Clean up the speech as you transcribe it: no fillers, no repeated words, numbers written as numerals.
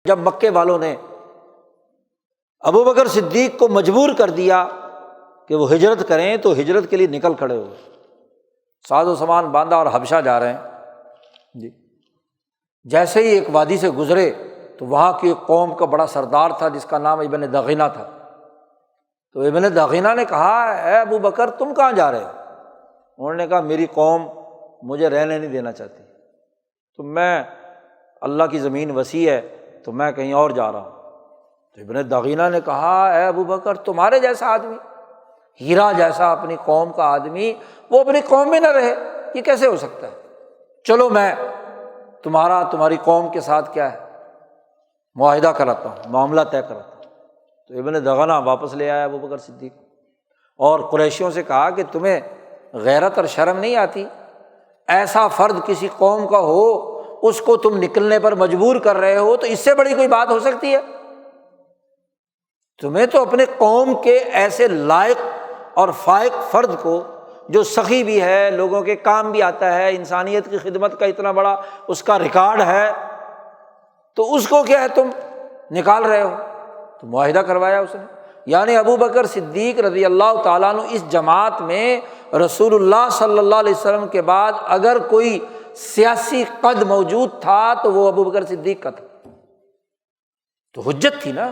جب مکے والوں نے ابو بکر صدیق کو مجبور کر دیا کہ وہ ہجرت کریں تو ہجرت کے لیے نکل کھڑے ہوئے، ساز و سامان باندھا اور حبشہ جا رہے ہیں جی۔ جیسے ہی ایک وادی سے گزرے تو وہاں کی ایک قوم کا بڑا سردار تھا جس کا نام ابن دغینہ تھا، تو ابن دغینہ نے کہا اے ابو بکر تم کہاں جا رہے ہو؟ انہوں نے کہا میری قوم مجھے رہنے نہیں دینا چاہتی، تو میں اللہ کی زمین وسیع ہے تو میں کہیں اور جا رہا ہوں۔ تو ابن دغینہ نے کہا اے ابو بکر تمہارے جیسا آدمی، ہیرا جیسا اپنی قوم کا آدمی، وہ اپنی قوم میں نہ رہے، یہ کیسے ہو سکتا ہے؟ چلو میں تمہاری قوم کے ساتھ کیا ہے معاہدہ کراتا ہوں، معاملہ طے کراتا ہوں۔ تو ابن دغینہ واپس لے آیا ابو بکر صدیق اور قریشیوں سے کہا کہ تمہیں غیرت اور شرم نہیں آتی؟ ایسا فرد کسی قوم کا ہو اس کو تم نکلنے پر مجبور کر رہے ہو، تو اس سے بڑی کوئی بات ہو سکتی ہے؟ تمہیں تو اپنے قوم کے ایسے لائق اور فائق فرد کو جو سخی بھی ہے، لوگوں کے کام بھی آتا ہے، انسانیت کی خدمت کا اتنا بڑا اس کا ریکارڈ ہے، تو اس کو کیا ہے تم نکال رہے ہو؟ تو معاہدہ کروایا اس نے، یعنی ابو بکر صدیق رضی اللہ تعالیٰ عنہ اس جماعت میں رسول اللہ صلی اللہ علیہ وسلم کے بعد اگر کوئی سیاسی قد موجود تھا تو وہ ابو بکر صدیق کا تھا، تو حجت تھی نا۔